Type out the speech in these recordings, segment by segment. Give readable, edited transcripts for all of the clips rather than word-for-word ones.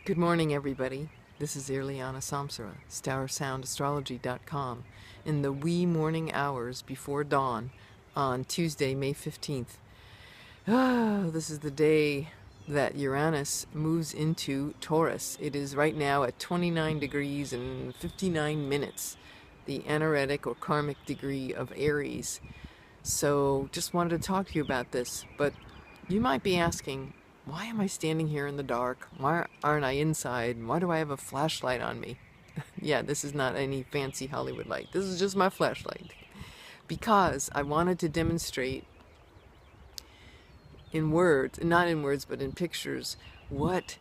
Good morning, everybody. This is Irlianna Samsara, StarSound in the wee morning hours before dawn on Tuesday, May 15th. This is the day that Uranus moves into Taurus. It is right now at 29 degrees and 59 minutes, the anaretic or karmic degree of Aries. So just wanted to talk to you about this, but you might be asking, why am I standing here in the dark? Why aren't I inside? Why do I have a flashlight on me? Yeah, this is not any fancy Hollywood light. This is just my flashlight. Because I wanted to demonstrate in words, not in words, but in pictures, what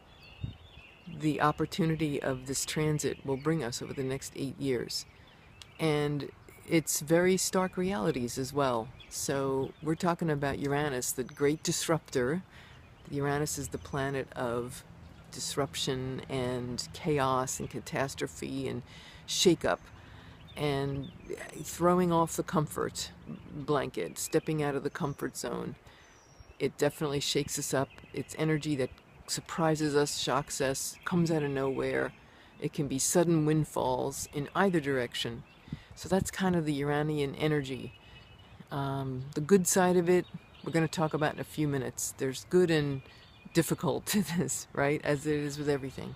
the opportunity of this transit will bring us over the next 8 years. And it's very stark realities as well. So we're talking about Uranus, the great disruptor. Uranus is the planet of disruption and chaos and catastrophe and shakeup and throwing off the comfort blanket, stepping out of the comfort zone. It definitely shakes us up. It's energy that surprises us, shocks us, comes out of nowhere. It can be sudden windfalls in either direction. So that's kind of the Uranian energy. The good side of it, we're going to talk about in a few minutes. There's good and difficult to this, right? As it is with everything.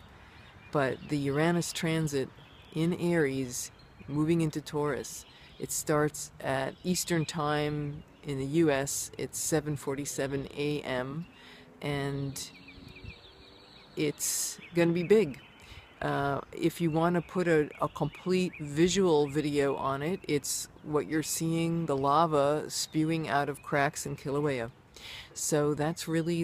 But the Uranus transit in Aries, moving into Taurus, it starts at Eastern Time in the US. It's 7:47 a.m. and it's going to be big. If you want to put a complete visual video on it, it's what you're seeing, the lava spewing out of cracks in Kilauea. So that's really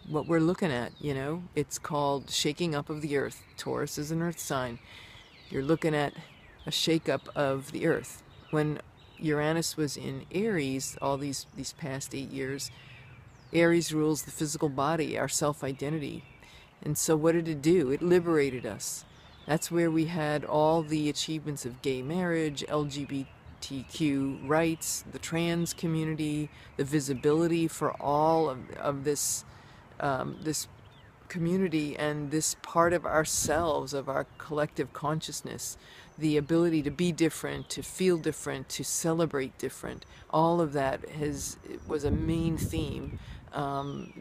what we're looking at, you know. It's called shaking up of the earth. Taurus is an earth sign. You're looking at a shakeup of the earth. When Uranus was in Aries all these past 8 years, Aries rules the physical body, our self-identity. And so what did it do? It liberated us. That's where we had all the achievements of gay marriage, LGBTQ rights, the trans community, the visibility for all of this this community and this part of ourselves, of our collective consciousness, the ability to be different, to feel different, to celebrate different. All of that was a main theme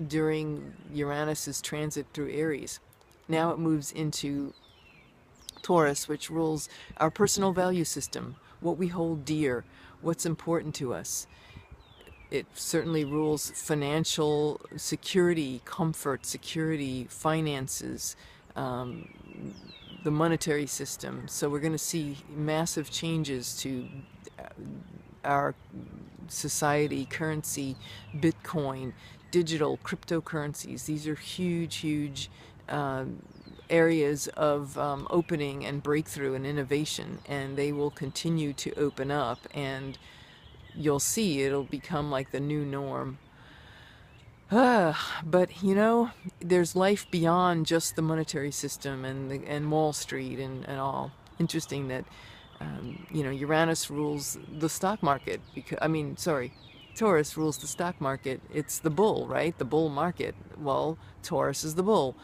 during Uranus's transit through Aries. Now it moves into Taurus, which rules our personal value system, what we hold dear, what's important to us. It certainly rules financial security, comfort, security, finances, the monetary system. So we're going to see massive changes to our society, currency, Bitcoin, digital cryptocurrencies. These are huge areas of opening and breakthrough and innovation, and they will continue to open up, and you'll see it'll become like the new norm. But you know, there's life beyond just the monetary system and Wall Street and all. Interesting that you know, Uranus rules the stock market, Taurus rules the stock market. It's the bull, right? The bull market. Well, Taurus is the bull.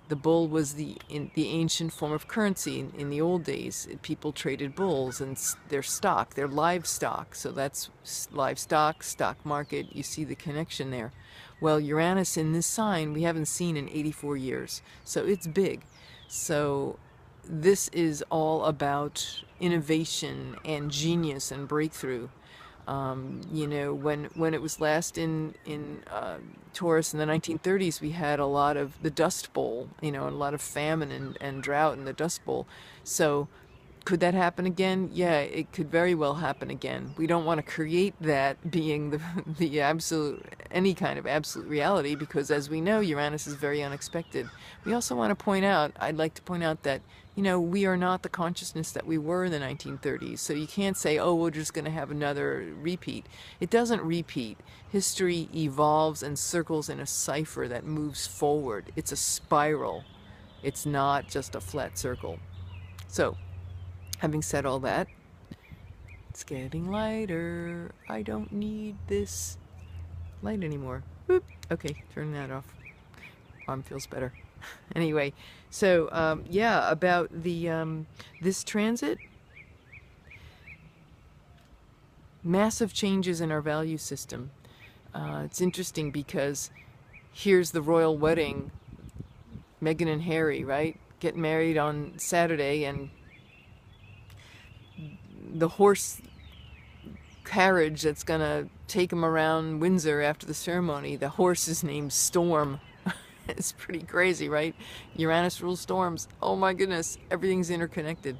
The bull was the ancient form of currency in the old days. People traded bulls and their stock, their livestock. So that's livestock, stock market. You see the connection there. Well, Uranus in this sign we haven't seen in 84 years. So it's big. So this is all about innovation and genius and breakthrough. You know, when it was last in Taurus in the 1930s, we had a lot of the Dust Bowl, you know, and a lot of famine and drought in the Dust Bowl. So could that happen again? Yeah, it could very well happen again. We don't want to create that being the absolute, any kind of absolute reality, because as we know, Uranus is very unexpected. We also want to point out, I'd like to point out that, you know, we are not the consciousness that we were in the 1930s. So you can't say, oh, we're just going to have another repeat. It doesn't repeat. History evolves and circles in a cipher that moves forward. It's a spiral. It's not just a flat circle. So, having said all that, it's getting lighter. I don't need this light anymore. Boop. Okay, turn that off. arm feels better. Anyway, so yeah, about the this transit, massive changes in our value system. It's interesting because here's the royal wedding, Meghan and Harry, right? Get married on Saturday, and the horse carriage that's gonna take them around Windsor after the ceremony, the horse is named Storm. It's pretty crazy, right? Uranus rules storms. Oh my goodness, everything's interconnected.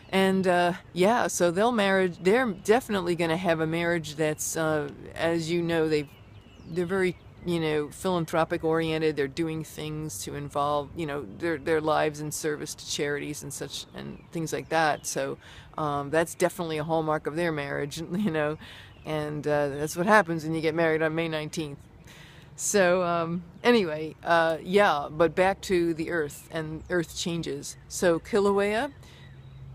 And yeah, so they're definitely going to have a marriage that's, as you know, they're very, you know, philanthropic oriented. They're doing things to involve, you know, their lives in service to charities and such and things like that. So that's definitely a hallmark of their marriage, you know, and that's what happens when you get married on May 19th. So anyway, yeah, but back to the Earth and Earth changes. So Kilauea,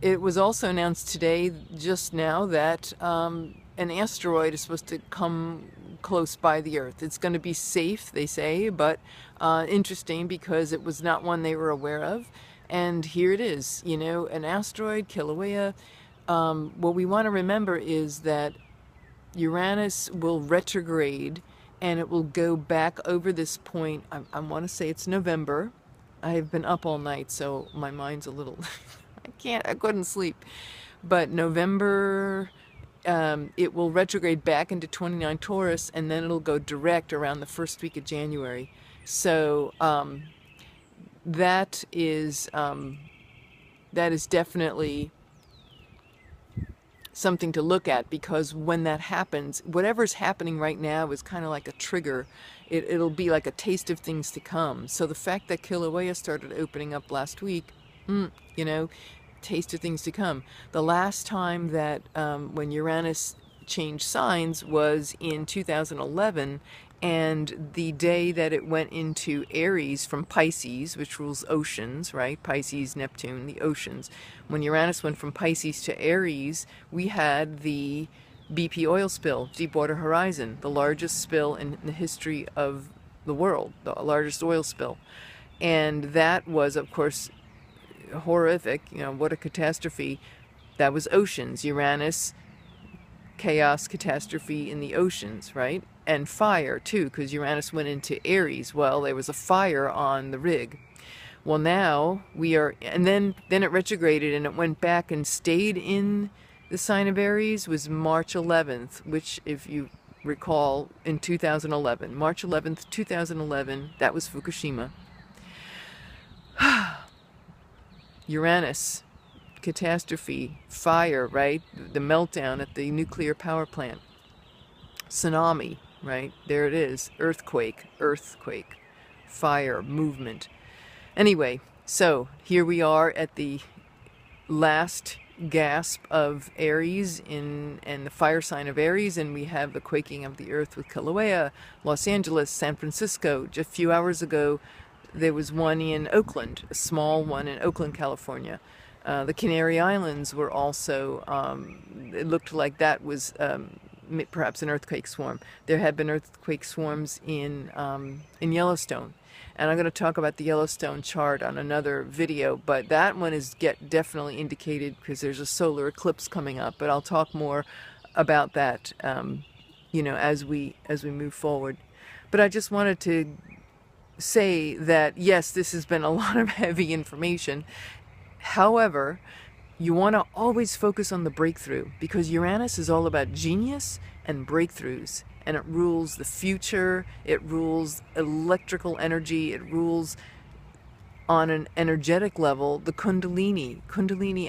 it was also announced today, just now, that an asteroid is supposed to come close by the Earth. It's going to be safe, they say, but interesting because it was not one they were aware of. And here it is, you know, an asteroid, Kilauea. What we want to remember is that Uranus will retrograde, and it will go back over this point. I want to say it's November. I've been up all night, so my mind's a little... I couldn't sleep. But November, it will retrograde back into 29 Taurus, and then it'll go direct around the first week of January. So that is definitely something to look at, because when that happens, whatever's happening right now is kind of like a trigger. It'll be like a taste of things to come. So the fact that Kilauea started opening up last week, you know, taste of things to come. The last time that when Uranus changed signs was in 2011, and the day that it went into Aries from Pisces, which rules oceans, right? Pisces, Neptune, the oceans. When Uranus went from Pisces to Aries, we had the BP oil spill, Deepwater Horizon, the largest spill in the history of the world, the largest oil spill. And that was, of course, horrific. You know, what a catastrophe. That was oceans. Uranus, chaos, catastrophe in the oceans, right? And fire too, because Uranus went into Aries. Well, there was a fire on the rig. Well, now we are, and then it retrograded, and it went back and stayed in the sign of Aries. Was March 11th, which, if you recall, in 2011, March 11th, 2011, that was Fukushima. Uranus, catastrophe, fire, right? The meltdown at the nuclear power plant. Tsunami, right? There it is. Earthquake, fire, movement. Anyway, so here we are at the last gasp of Aries and the fire sign of Aries, and we have the quaking of the earth with Kilauea, Los Angeles, San Francisco. Just a few hours ago, there was one in Oakland, a small one in Oakland, California. The Canary Islands were also, it looked like that was perhaps an earthquake swarm. There had been earthquake swarms in Yellowstone. And I'm going to talk about the Yellowstone chart on another video, but that one is definitely indicated because there's a solar eclipse coming up. But I'll talk more about that, you know, as we move forward. But I just wanted to say that, yes, this has been a lot of heavy information. However, you want to always focus on the breakthrough, because Uranus is all about genius and breakthroughs, and it rules the future, it rules electrical energy, it rules on an energetic level the Kundalini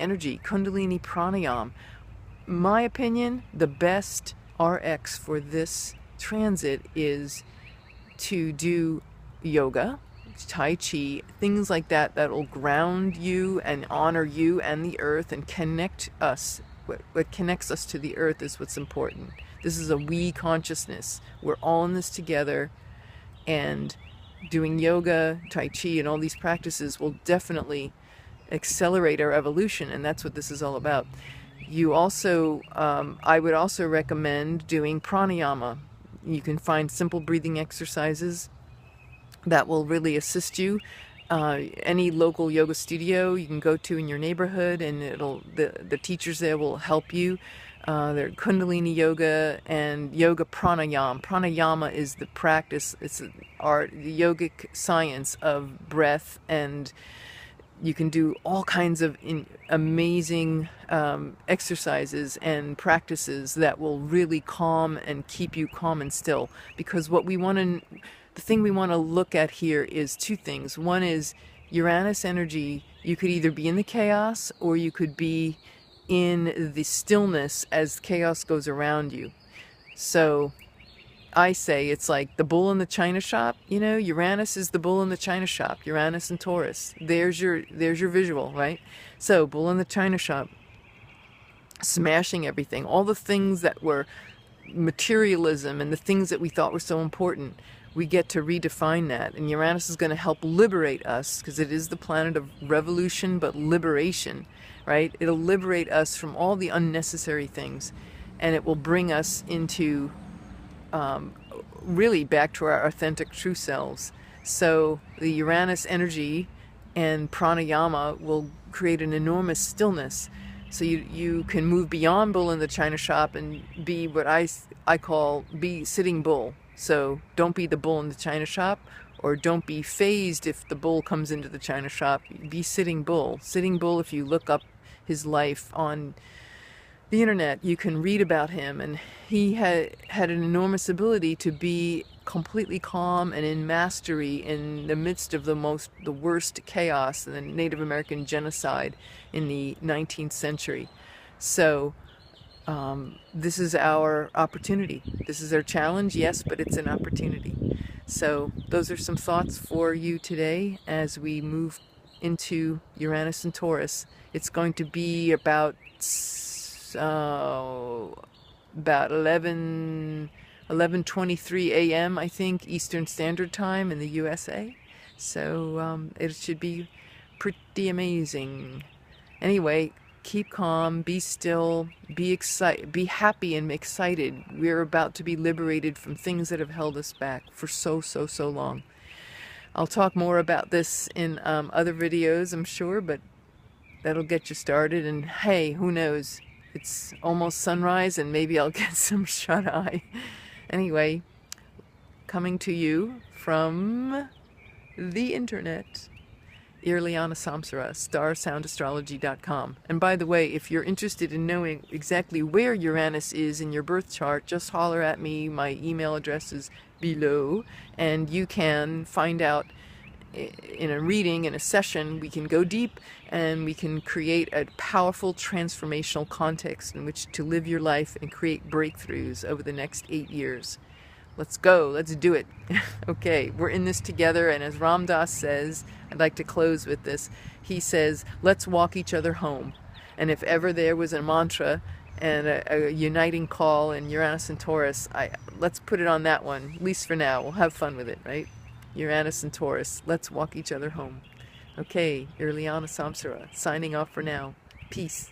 energy, Kundalini pranayam. My opinion, the best RX for this transit is to do yoga, Tai Chi, things like that will ground you and honor you and the earth and connect us. What connects us to the earth is what's important. This is a we consciousness. We're all in this together, and doing yoga, Tai Chi, and all these practices will definitely accelerate our evolution, and that's what this is all about. You also, I would also recommend doing pranayama. You can find simple breathing exercises that will really assist you. Any local yoga studio you can go to in your neighborhood, and the teachers there will help you. They're Kundalini yoga and yoga pranayama. Pranayama is the practice, it's the yogic science of breath, and you can do all kinds of amazing exercises and practices that will really calm and keep you calm and still. Because the thing we want to look at here is two things. One is Uranus energy. You could either be in the chaos or you could be in the stillness as chaos goes around you. So I say it's like the bull in the china shop. You know, Uranus is the bull in the china shop. Uranus and Taurus. There's your visual, right? So bull in the china shop, smashing everything. All the things that were materialism and the things that we thought were so important, we get to redefine that. And Uranus is going to help liberate us, because it is the planet of revolution, but liberation, right? It'll liberate us from all the unnecessary things, and it will bring us into really back to our authentic true selves. So the Uranus energy and pranayama will create an enormous stillness. So you can move beyond bull in the china shop and be what I call be sitting bull. So don't be the bull in the china shop, or don't be phased if the bull comes into the china shop. Be sitting bull. Sitting bull, if you look up his life on the internet, you can read about him, and he had an enormous ability to be completely calm and in mastery in the midst of the worst chaos, the Native American genocide in the 19th century. So this is our opportunity. This is our challenge, yes, but it's an opportunity. So those are some thoughts for you today as we move into Uranus and Taurus. It's going to be about 11:23 a.m. I think Eastern Standard Time in the USA. So it should be pretty amazing. Anyway, keep calm, be still, be excited, be happy and excited. We're about to be liberated from things that have held us back for so long. I'll talk more about this in other videos, I'm sure, but that'll get you started. And hey, who knows? It's almost sunrise, and maybe I'll get some shut-eye. Anyway, coming to you from the internet, Irlianna Samsara, StarSoundastrology.com. And by the way, if you're interested in knowing exactly where Uranus is in your birth chart, just holler at me. My email address is below, and you can find out in a reading, in a session. We can go deep, and we can create a powerful transformational context in which to live your life and create breakthroughs over the next 8 years. Let's go. Let's do it. Okay, we're in this together, and as Ram Dass says, I'd like to close with this. He says, let's walk each other home. And if ever there was a mantra and a uniting call in Uranus and Taurus, let's put it on that one, at least for now. We'll have fun with it, right? Uranus and Taurus, let's walk each other home. Okay, Irlianna Samsara, signing off for now. Peace.